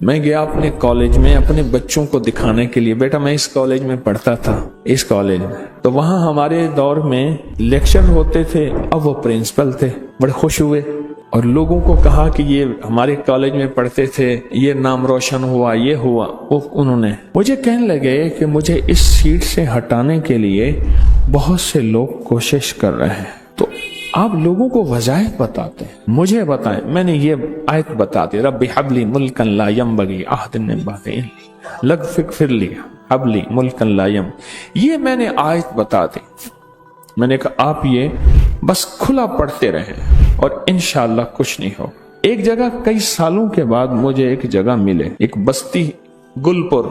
میں گیا اپنے کالج میں اپنے بچوں کو دکھانے کے لیے، بیٹا میں اس کالج میں پڑھتا تھا، اس کالج میں تو وہاں ہمارے دور میں لیکچر ہوتے تھے، اب وہ پرنسپل تھے، بڑے خوش ہوئے اور لوگوں کو کہا کہ یہ ہمارے کالج میں پڑھتے تھے، یہ نام روشن ہوا، یہ ہوا وہ انہوں نے مجھے کہنے لگے کہ مجھے اس سیٹ سے ہٹانے کے لیے بہت سے لوگ کوشش کر رہے ہیں، تو آپ لوگوں کو وظائف بتاتے ہیں، مجھے بتائیں۔ میں نے یہ آیت بتا دی، رب حب لی ملکا لا ینبغی احد من بعدی اغفر لی حب لی ملکا لا ینبغی، یہ میں نے آیت بتا دی۔ میں نے کہا آپ یہ بس کھلا پڑھتے رہیں اور انشاءاللہ کچھ نہیں ہو۔ ایک جگہ کئی سالوں کے بعد مجھے ایک جگہ ملے، ایک بستی گلپور،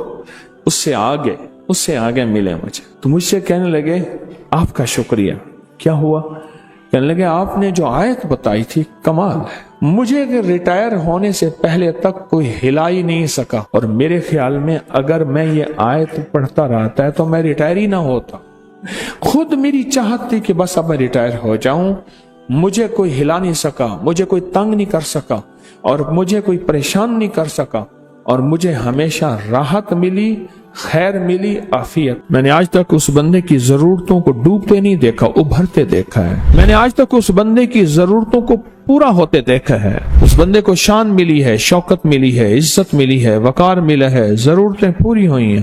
اس سے آگے ملے مجھے، تو مجھ سے کہنے لگے آپ کا شکریہ۔ کیا ہوا؟ کہنے لگے آپ نے جو آیت بتائی تھی کمال ہے، مجھے ریٹائر ہونے سے پہلے تک کوئی ہلا ہی نہیں سکا، اور میرے خیال میں اگر میں یہ آیت پڑھتا رہتا ہے تو میں ریٹائر ہی نہ ہوتا۔ خود میری چاہت تھی کہ بس اب میں ریٹائر ہو جاؤں، مجھے کوئی ہلا نہیں سکا، مجھے کوئی تنگ نہیں کر سکا اور مجھے کوئی پریشان نہیں کر سکا، اور مجھے ہمیشہ راحت ملی، خیر ملی، عافیت۔ میں نے آج تک اس بندے کی ضرورتوں کو ڈوبتے نہیں دیکھا، ابھرتے دیکھا ہے۔ میں نے آج تک اس بندے کی ضرورتوں کو پورا ہوتے دیکھا ہے۔ اس بندے کو شان ملی ہے، شوکت ملی ہے، عزت ملی ہے، وقار ملا ہے، ضرورتیں پوری ہوئی ہیں۔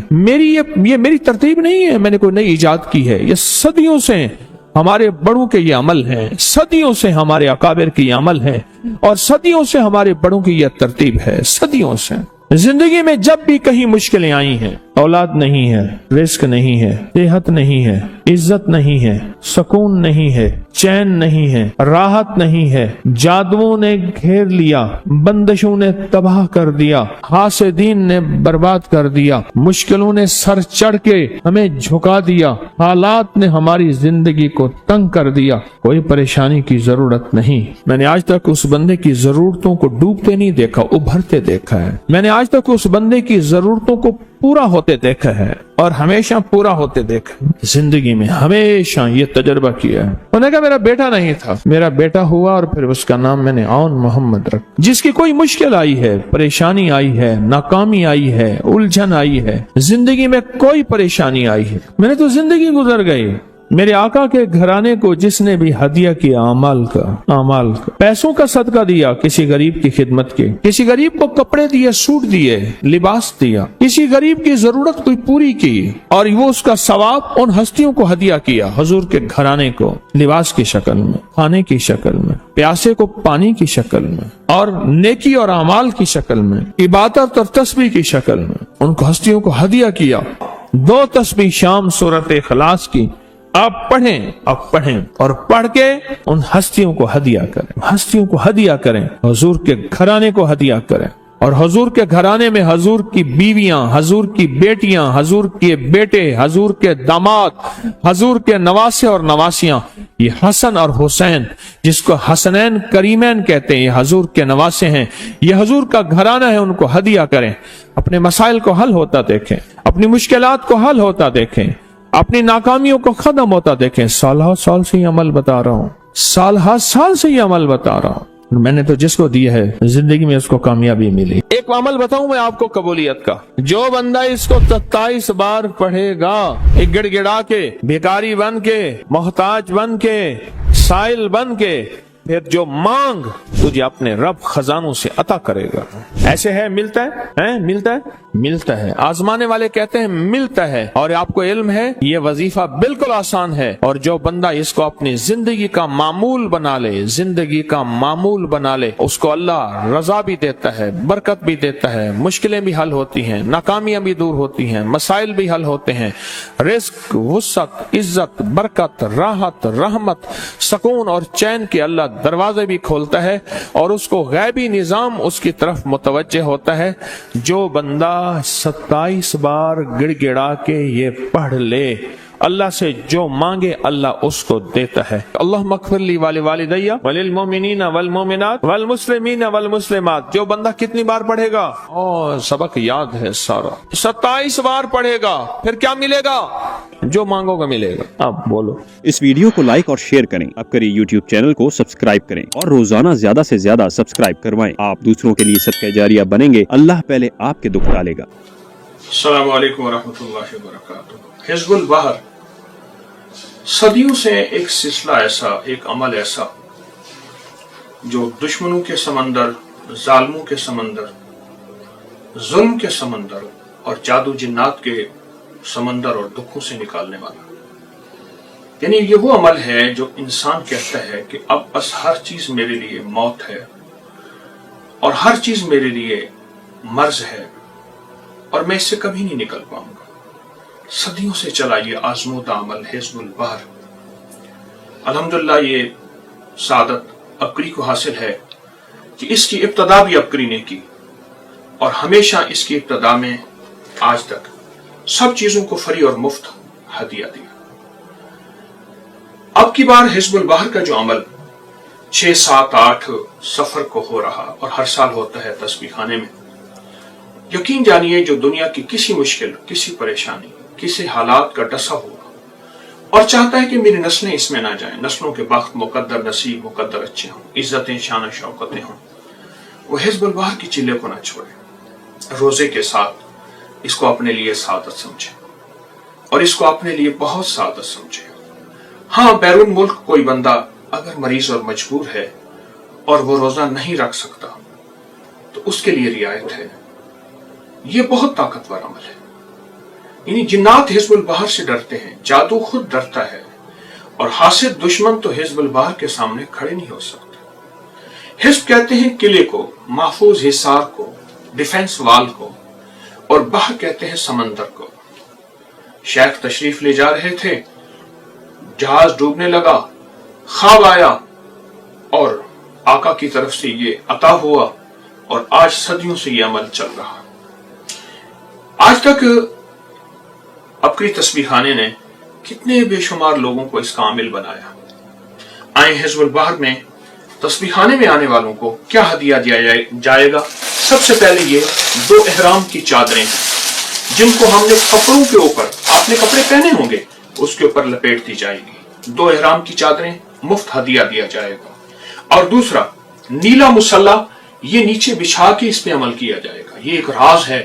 یہ میری ترتیب نہیں ہے، میں نے کوئی نئی ایجاد کی ہے، یہ صدیوں سے ہمارے بڑوں کے یہ عمل ہیں، صدیوں سے ہمارے اکابر کی یہ عمل ہے، اور صدیوں سے ہمارے بڑوں کی یہ ترتیب ہے، صدیوں سے۔ زندگی میں جب بھی کہیں مشکلیں آئی ہیں، اولاد نہیں ہے، رزق نہیں ہے، صحت نہیں ہے، عزت نہیں ہے، سکون نہیں ہے، چین نہیں ہے، راحت نہیں ہے، جادوؤں نے گھیر لیا، بندشوں نے تباہ کر دیا، حاسدین نے برباد کر دیا، مشکلوں نے سر چڑھ کے ہمیں جھکا دیا، حالات نے ہماری زندگی کو تنگ کر دیا، کوئی پریشانی کی ضرورت نہیں۔ میں نے آج تک اس بندے کی ضرورتوں کو ڈوبتے نہیں دیکھا، ابھرتے دیکھا ہے۔ میں نے آج تک اس بندے کی ضرورتوں کو پورا ہوتے دیکھا ہے اور ہمیشہ پورا ہوتے دیکھا، زندگی میں ہمیشہ یہ تجربہ کیا ہے۔ انہوں نے کہا میرا بیٹا نہیں تھا، میرا بیٹا ہوا اور پھر اس کا نام میں نے عون محمد رکھ۔ جس کی کوئی مشکل آئی ہے، پریشانی آئی ہے، ناکامی آئی ہے، الجھن آئی ہے، زندگی میں کوئی پریشانی آئی ہے، میں نے تو زندگی گزر گئی۔ میرے آقا کے گھرانے کو جس نے بھی ہدیہ کیا اعمال کا پیسوں کا صدقہ دیا، کسی غریب کی خدمت کی، کسی غریب کو کپڑے دیے، سوٹ دیے، لباس دیا، کسی غریب کی ضرورت کوئی پوری کی، اور وہ اس کا ثواب ان ہستیوں کو ہدیہ کیا، حضور کے گھرانے کو، لباس کی شکل میں، کھانے کی شکل میں، پیاسے کو پانی کی شکل میں، اور نیکی اور اعمال کی شکل میں، عبادت اور تسبیح کی شکل میں ان کو ہستیوں کو ہدیہ کیا۔ 2 تسبیح شام سورۃ اخلاص کی آپ پڑھیں اور پڑھ کے ان ہستیوں کو ہدیہ کریں، حضور کے گھرانے کو ہدیہ کریں، اور حضور کے گھرانے میں حضور کی بیویاں، حضور کی بیٹیاں، حضور کے بیٹے، حضور کے داماد، حضور کے نواسے اور نواسیاں، یہ حسن اور حسین جس کو حسنین کریمین کہتے ہیں، یہ حضور کے نواسے ہیں، یہ حضور کا گھرانہ ہے، ان کو ہدیہ کریں، اپنے مسائل کو حل ہوتا دیکھیں، اپنی مشکلات کو حل ہوتا دیکھیں، اپنی ناکامیوں کو ختم ہوتا دیکھیں۔ سال سے یہ عمل بتا رہا ہوں، سال سے یہ عمل بتا رہا ہوں، میں نے تو جس کو دیا ہے زندگی میں اس کو کامیابی ملی۔ ایک عمل بتاؤں میں آپ کو قبولیت کا، جو بندہ اس کو 27 بار پڑھے گا، ایک گڑ گڑا کے، بھیکاری بن کے، محتاج بن کے، سائل بن کے، پھر جو مانگ تجھے اپنے رب خزانوں سے عطا کرے گا۔ ایسے ہے ملتا ہے، آزمانے والے کہتے ہیں ملتا ہے، اور آپ کو علم ہے یہ وظیفہ بالکل آسان ہے، اور جو بندہ اس کو اپنی زندگی کا معمول بنا لے، اس کو اللہ رضا بھی دیتا ہے، برکت بھی دیتا ہے، مشکلیں بھی حل ہوتی ہیں، ناکامیاں بھی دور ہوتی ہیں، مسائل بھی حل ہوتے ہیں، رزق، وسعت، عزت، برکت، راحت، رحمت، سکون اور چین کے اللہ دروازے بھی کھولتا ہے، اور اس کو غیبی نظام اس کی طرف متوجہ ہوتا ہے۔ جو بندہ 27 بار گڑ گڑا کے یہ پڑھ لے، اللہ سے جو مانگے اللہ اس کو دیتا ہے۔ اللہم اغفر لی ولوالدی وللمؤمنین والمؤمنات والمسلمین والمسلمات۔ جو بندہ کتنی بار پڑھے گا؟ سبق یاد ہے سارا، 27 بار پڑھے گا، پھر کیا ملے گا؟ जो मांगोगे मिलेगा। आप बोलो। इस वीडियो को लाइक और शेयर करें, अब करिए YouTube चैनल को सब्सक्राइब करें और रोजाना ज्यादा से ज्यादा सब्सक्राइब करवाएं। आप दूसरों के लिए सदका जारिया बनेंगे, अल्लाह पहले आपके दुख टालेगा। अस्सलामु अलैकुम वरहमतुल्लाहि वबरकातुहू। हिज़्बुल बहर सदियों से एक सिलसिला ऐसा, एक अमल ऐसा जो दुश्मनों के समंदर, जालिमों के समंदर, जुल्म के समंदर और जादू जिन्नात के समंदर और दुखों से निकालने वाला, यानी ये वो अमल है जो इंसान कहता है कि अब बस हर चीज मेरे लिए मौत है और हर चीज मेरे लिए मर्ज है और मैं इससे कभी नहीं निकल पाऊंगा। सदियों से चला ये आजमूदा अमल हिज़्बुल बहर। अल्हम्दुलिल्लाह ये सादत अबकरी को हासिल है कि इसकी इब्तदा भी अबकरी ने की और हमेशा इसकी इब्तदा में आज तक सब चीजों को फ्री और मुफ्त हदिया दिया। अब की बार हिज़्बुल बहर का जो अमल 6, 7, 8 सफर को हो रहा और हर साल होता है तस्बीह खाने में, यकीन जानिए जो दुनिया की किसी मुश्किल, किसी परेशानी, किसी हालात का डसा हुआ और चाहता है कि मेरी नस्लें इसमें ना जाएं, नस्लों के बख्त मुकद्दर, नसीब मुकद्दर अच्छे हों, इज्जतें, शान शौकतें हों, वो हिज़्बुल बहर की चिल्ले को ना छोड़े। रोजे के साथ इसको अपने लिए सादत समझे और इसको अपने लिए बहुत सादत समझे। हाँ, बैरून मुल्क कोई बंदा अगर मरीज और मजबूर है और वो रोजा नहीं रख सकता तो उसके लिए रियायत है। ये बहुत ताकतवर अमल है। यानी जिन्नात हिज़्बुल बहर से डरते हैं, जादू खुद डरता है और हासिद दुश्मन तो हिज़्बुल बहर के सामने खड़े नहीं हो सकते। हिज़्ब कहते हैं किले को, महफूज हिसार को, डिफेंस वाल को, और बहर कहते हैं समंदर को। शेख तशरीफ ले जा रहे थे, जहाज डूबने लगा, ख्वाब आया और आका की तरफ से ये अता हुआ और आज सदियों से ये अमल चल रहा। आज तक अबकरी तस्बीह खाने ने कितने बेशुमार लोगों को इसका आमिल बनाया। आए हिज़्बुल बहर में तस्बीह खाने में आने वालों को क्या हदिया दिया जाएगा। सबसे पहले ये 2 इहराम की चादरें हैं जिनको हमने कपड़ों के ऊपर, आपने कपड़े पहने होंगे, उसके ऊपर लपेट दी जाएगी। 2 इहराम की चादरें मुफ्त हदिया दिया जाएगा। और दूसरा नीला मुसल्ला, ये नीचे बिछा के इस पे अमल किया जाएगा। ये एक राज है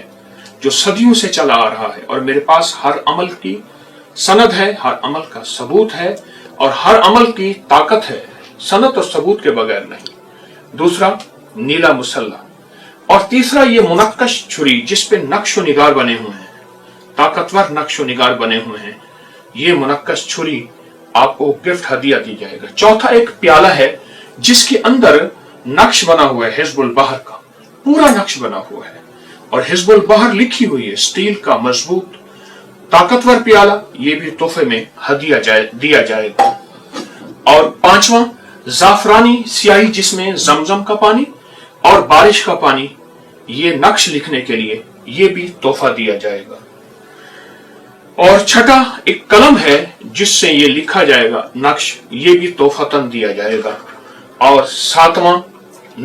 जो सदियों से चला आ रहा है और मेरे पास हर अमल की सनद है, हर अमल का सबूत है और हर अमल की ताकत है, सनद और सबूत के बगैर नहीं। दूसरा नीला मुसल्ला और तीसरा ये मुनक्कश छुरी जिस पे नक्श निगार बने हुए हैं, ताकतवर नक्श निगार बने हुए हैं। ये मुनक्कश छुरी आपको गिफ्ट हदिया दी जाएगा। चौथा एक प्याला है जिसके अंदर नक्श बना हुआ है, हिज़्बुल बहर का पूरा नक्श बना हुआ है और हिज़्बुल बहर लिखी हुई है, स्टील का मजबूत ताकतवर प्याला, ये भी तोहफे में हदिया दिया जाएगा। और 5वां जाफरानी स्याही जिसमें जमजम का पानी और बारिश का पानी, ये नक्श लिखने के लिए ये भी तोहफा दिया जाएगा। और छठा एक कलम है जिससे ये लिखा जाएगा नक्श, ये भी तोहफतन दिया जाएगा। और 7वां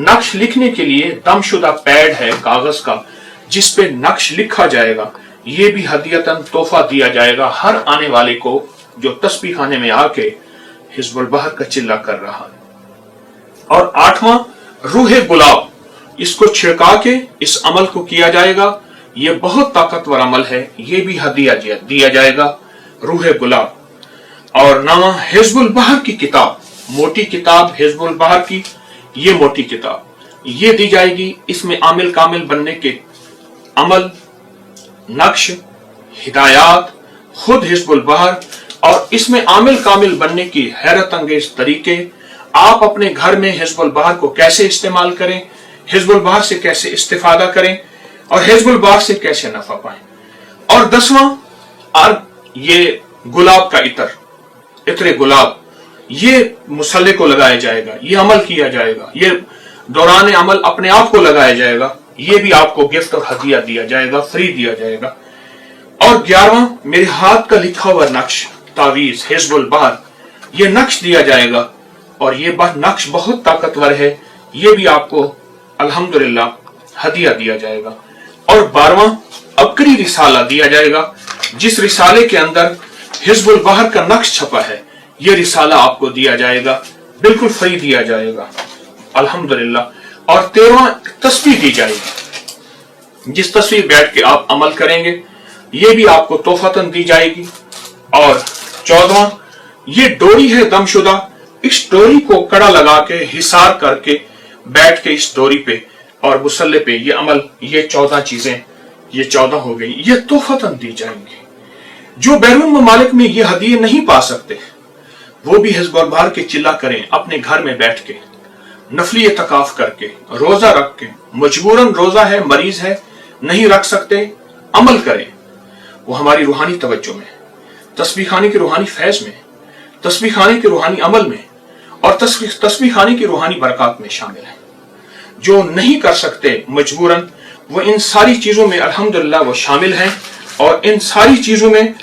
नक्श लिखने के लिए दमशुदा पैड है कागज का जिस पे नक्श लिखा जाएगा, ये भी हदियतन तोहफा दिया जाएगा हर आने वाले को जो तस्बीह खाने में आके हिज़्बुल बहर का चिल्ला कर रहा है। और 8वां रूहे गुलाब, इसको छिड़का के इस अमल को किया जाएगा। ये बहुत ताकतवर अमल है, ये भी हदिया दिया जाएगा, रूहे गुलाब। और 9वां हिज़्बुल बहर की किताब, मोटी किताब हिज़्बुल बहर की, ये मोटी किताब ये दी जाएगी। इसमें आमिल कामिल बनने के अमल, नक्श, हिदायत, खुद हिज़्बुल बहर और इसमें आमिल कामिल बनने की हैरत अंगेज तरीके, आप अपने घर में हिज़्बुल बहर को कैसे इस्तेमाल करें, हिज़्बुल बहर से कैसे इस्तेफादा करें और हिज़्बुल बहर से कैसे नफा पाएं। और 10वां ये गुलाब का इत्र गुलाब, ये मुसल्ले को लगाया जाएगा, ये अमल किया जाएगा, ये दौरान अमल अपने आप को लगाया जाएगा, ये भी आपको गिफ्ट और हदिया दिया जाएगा, फ्री दिया जाएगा। और 11वां मेरे हाथ का लिखा हुआ नक्श तावीज हिज़्बुल बहर, ये नक्श दिया जाएगा और ये नक्श बहुत ताकतवर है, ये भी आपको अल्हम्दुलिल्लाह हदिया दिया जाएगा। और 12वां अबकरी रिसाला दिया जाएगा जिस रिसाले के अंदर हिज़्बुल बहर का नक्श छपा है, ये रिसाला आपको दिया जाएगा, बिल्कुल फ्री दिया जाएगा अल्हम्दुलिल्लाह। और 13वां तस्बीह दी जाएगी, जिस तस्वीर बैठ के आप अमल करेंगे ये भी आपको तोहफतन दी जाएगी। और 14वां, ये डोरी है दमशुदा, इस डोरी को कड़ा लगा के हिसार करके बैठ के इस डोरी पे और मुसल्ले पे ये अमल, ये 14 चीजें, ये 14 हो गई, ये तोहफतन दी जाएंगी। जो बैरून ममालिक में ये हदिये नहीं पा सकते वो भी हिज़्बुल बहर के चिल्ला करें, अपने घर में बैठ के नफली इत्काफ करके, रोजा रख के, मजबूरन रोजा है, मरीज है, नहीं रख सकते, अमल करें। वो हमारी रूहानी तवज्जो में, तस्बीह खाने के रूहानी फैज में, तस्बीह खाने के रूहानी अमल में और तस्बीह खाने की रूहानी बरकत में शामिल है। जो नहीं कर सकते मजबूरन, वो इन सारी चीजों में अल्हम्दुलिल्लाह वो शामिल हैं और इन सारी चीजों में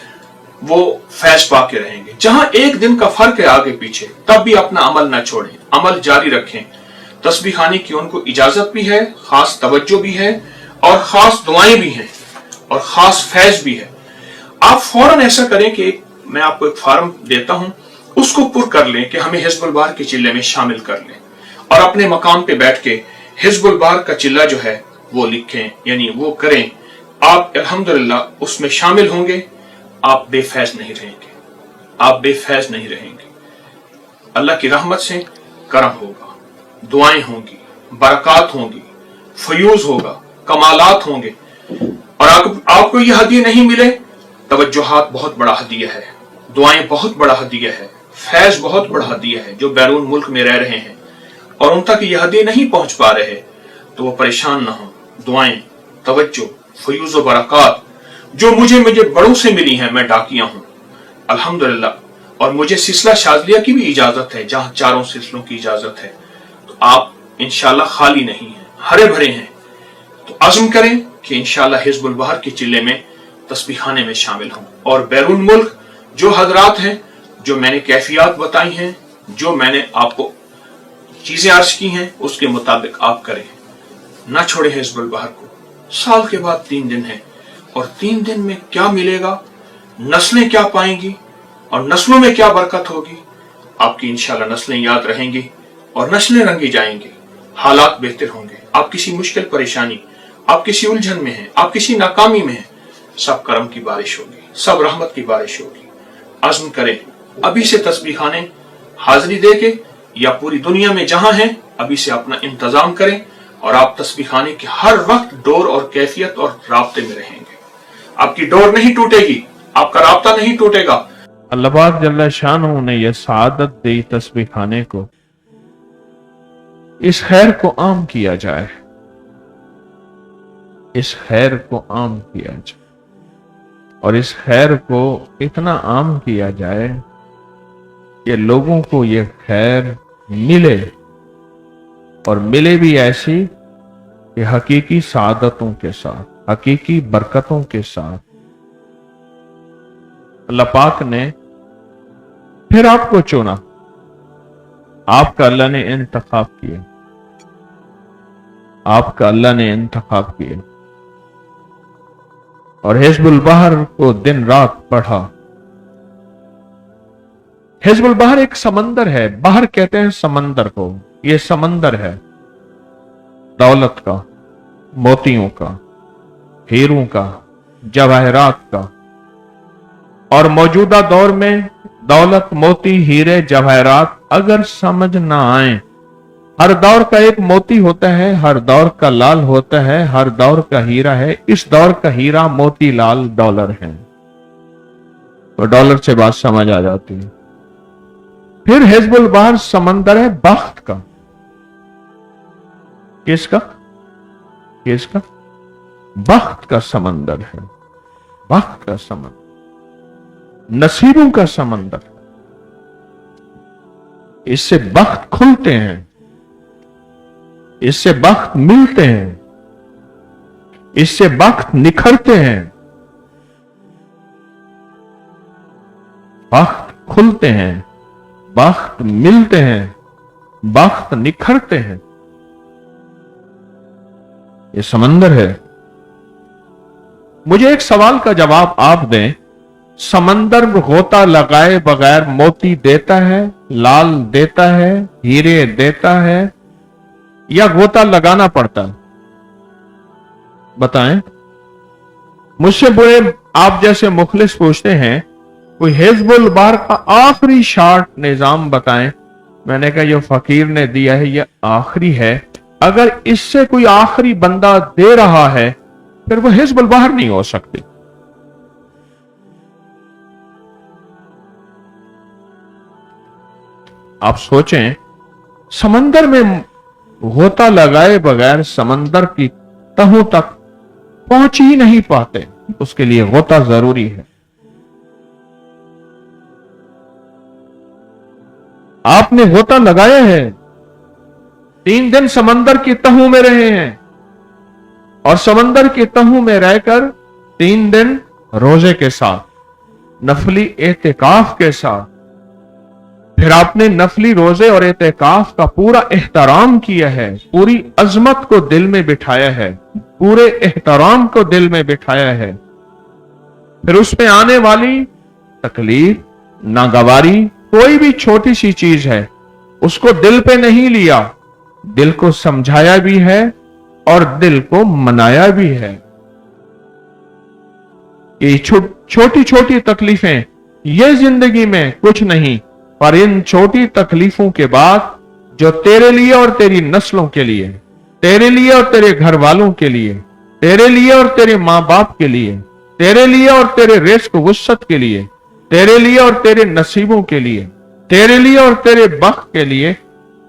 वो फैज पा के रहेंगे। जहां एक दिन का फर्क है आगे पीछे, तब भी अपना अमल ना छोड़ें, अमल जारी रखें। तस्बीह खाने की उनको इजाजत भी है, खास तवज्जो भी है और खास दुआएं भी हैं और खास फैज भी है। आप फौरन ऐसा करें कि मैं आपको एक फॉर्म देता हूं, उसको पुर कर लें कि हमें हिज़्बुल बहर के चिल्ले में शामिल कर लें और अपने मकाम पे बैठ के हिज़्बुल बहर का चिल्ला जो है वो लिखें, यानी वो करें। आप अल्हम्दुलिल्लाह उसमें शामिल होंगे, आप बेफैज नहीं रहेंगे, आप बेफैज नहीं रहेंगे। अल्लाह की रहमत से करम होगा, दुआएं होंगी, बरकत होंगी, फयूज होगा, कमालात होंगे। और आपको ये हदिया नहीं मिले, तवज्जुहात बहुत बड़ा हदिया है, दुआएं बहुत बड़ा हदिया है, फैज बहुत बड़ा हदिया है। जो बैरून मुल्क में रह रहे हैं और उन तक यह हदिया नहीं पहुंच पा रहे तो वो परेशान ना हो। दुआएं, तवज्जो, फयूज व बरकत जो मुझे बड़ों से मिली हैं, मैं डाकिया हूं अल्हम्दुलिल्लाह। और मुझे सिलसिला शाज़लिया की भी इजाजत है, जहां चारों सिलसिलों की इजाजत है। तो आप इंशाल्लाह खाली नहीं हैं, हरे भरे हैं। तो अज़्म करें कि इंशाल्लाह हिज़्बुल बहर के चिल्ले में तस्बीह खाने में शामिल हों। और बैरून मुल्क जो हजरात हैं, जो मैंने कैफियत बताई हैं, जो मैंने आपको चीजें अर्ज की हैं, उसके मुताबिक आप करें, ना छोड़े हिज़्बुल बहर को। साल के बाद 3 दिन है और 3 दिन में क्या मिलेगा, नस्लें क्या पाएंगी और नस्लों में क्या बरकत होगी। आपकी इंशाल्लाह नस्लें याद रहेंगी और नस्लें रंगी जाएंगी, हालात बेहतर होंगे। आप किसी मुश्किल परेशानी, आप किसी उलझन में हैं, आप किसी नाकामी में हैं, सब करम की बारिश होगी, सब रहमत की बारिश होगी। अज़्म करें, अभी से तस्बीह खाने हाजिरी दे के या पूरी दुनिया में जहां हैं, अभी से अपना इंतजाम करें और आप तस्बीह खाने के हर वक्त डोर और कैफियत और राब्ते में रहेंगे। आपकी डोर नहीं टूटेगी, आपका राब्ता नहीं टूटेगा। अल्लाह पाक जल्ल शानहू ने यह सआदत दी तस्बीह खाने को, इस खैर को आम किया जाए, इस खैर को आम किया जाए और इस खैर को इतना आम किया जाए कि लोगों को यह खैर मिले और मिले भी ऐसी कि हकीकी सादतों के साथ, हकीकी बरकतों के साथ। अल्लाह पाक ने फिर आपको चुना, आपका अल्लाह ने इंतखाब किया, आपका अल्लाह ने इंतखाब किया और हिज़्बुल बहर को दिन रात पढ़ा। हिज़्बुल बहर एक समंदर है, बहर कहते हैं समंदर को। यह समंदर है दौलत का, मोतियों का, हीरों का, जवाहरात का। और मौजूदा दौर में दौलत, मोती, हीरे, जवाहरात अगर समझ ना आए, हर दौर का एक मोती होता है, हर दौर का लाल होता है, हर दौर का हीरा है। इस दौर का हीरा मोती लाल डॉलर है, तो डॉलर से बात समझ आ जाती है। फिर हिज़्बुल बहर समंदर है बख्त का। किसका? किसका? बख्त का समंदर है, बख्त का समंदर, नसीबों का समंदर। इससे बख्त खुलते हैं, इससे बख्त मिलते हैं, इससे बख्त निखरते हैं, बख्त खुलते हैं, बख्त मिलते हैं, बख्त निखरते हैं। ये समंदर है। मुझे एक सवाल का जवाब आप दें, समंदर में गोता लगाए बगैर मोती देता है, लाल देता है, हीरे देता है, या गोता लगाना पड़ता है? बताएं। मुझसे बुरे आप जैसे मुखलिस पूछते हैं कोई हिज़्बुल बहर का आखिरी शार्ट निजाम बताएं। मैंने कहा ये फकीर ने दिया है, ये आखिरी है। अगर इससे कोई आखिरी बंदा दे रहा है फिर वो हिज़्बुल बहर नहीं हो सकती। आप सोचें, समंदर में गोता लगाए बगैर समंदर की तहों तक पहुंच ही नहीं पाते, उसके लिए गोता जरूरी है। आपने गोता लगाया है, 3 दिन समंदर की तहों में रहे हैं और समंदर की तहों में रहकर 3 दिन रोजे के साथ, नफली एहतिकाफ के साथ, फिर आपने नफली रोजे और एहतिकाफ का पूरा एहतराम किया है, पूरी अजमत को दिल में बिठाया है, पूरे एहतराम को दिल में बिठाया है। फिर उसमें आने वाली तकलीफ, नागवारी, कोई भी छोटी सी चीज है उसको दिल पे नहीं लिया, दिल को समझाया भी है और दिल को मनाया भी है। ये छोटी छोटी तकलीफें ये जिंदगी में कुछ नहीं, पर इन छोटी तकलीफों के बाद जो तेरे लिए और तेरी नस्लों के लिए, तेरे लिए और तेरे घर वालों के लिए, तेरे लिए और तेरे माँ बाप के लिए, तेरे लिए और तेरे रिज़्क़ वुसअत के लिए, तेरे लिए और तेरे नसीबों के लिए, तेरे लिए और तेरे बख्त के लिए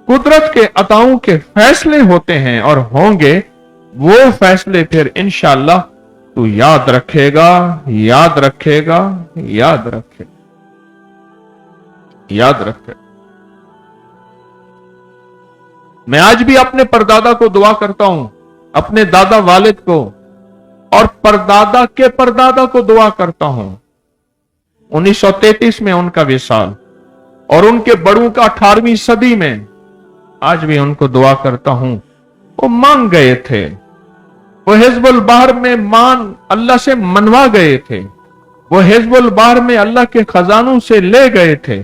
कुदरत के अताओं के फैसले होते हैं और होंगे। वो फैसले फिर इंशाअल्लाह तू याद रखेगा, याद रखेगा, याद रखेगा, याद रखे। मैं आज भी अपने परदादा को दुआ करता हूं, अपने दादा वालिद को और परदादा के परदादा को दुआ करता हूं। 1933 में उनका विसाल और उनके बड़ों का 18वीं सदी में, आज भी उनको दुआ करता हूं। वो मांग गए थे, वो हिज़्बुल बहर में अल्लाह से मनवा गए थे, वो हिज़्बुल बहर में अल्लाह के खजानों से ले गए थे,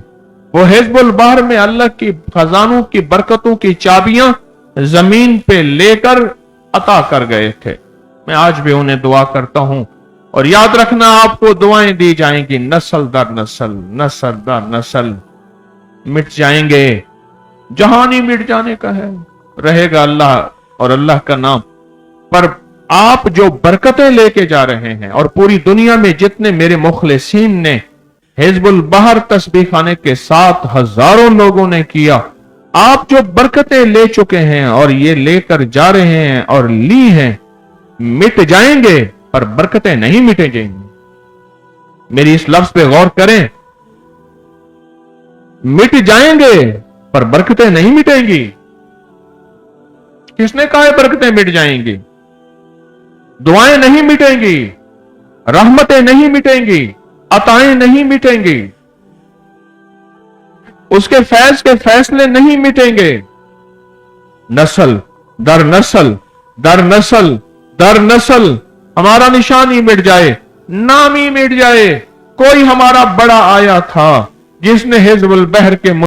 वो हिज़्बुल बहर में अल्लाह की खजानों की बरकतों की चाबियां जमीन पे लेकर अता कर गए थे। मैं आज भी उन्हें दुआ करता हूं और याद रखना आपको दुआएं दी जाएंगी, नस्ल दर नस्ल, नस्ल दर नस्ल मिट जाएंगे। जहानी मिट जाने का है, रहेगा अल्लाह और अल्लाह का नाम। पर आप जो बरकतें लेके जा रहे हैं और पूरी दुनिया में जितने मेरे मुखलिसीन ने हिज़्बुल बहर तस्बीह खाने के साथ हजारों लोगों ने किया, आप जो बरकतें ले चुके हैं और ये लेकर जा रहे हैं और ली हैं, मिट जाएंगे पर बरकतें नहीं मिटे जाएंगी। मेरी इस लफ्ज पे गौर करें, मिट जाएंगे पर बरकतें नहीं मिटेंगी। किसने कहा है बरकतें मिट जाएंगी? दुआएं नहीं मिटेंगी, रहमतें नहीं मिटेंगी, अताएं नहीं मिटेंगी, उसके फैज के फैसले नहीं मिटेंगे। नस्ल दर नस्ल दर नस्ल दर नस्ल हमारा निशान ही मिट जाए, नाम ही मिट जाए। कोई हमारा बड़ा आया था जिसने हिज़्बुल बहर के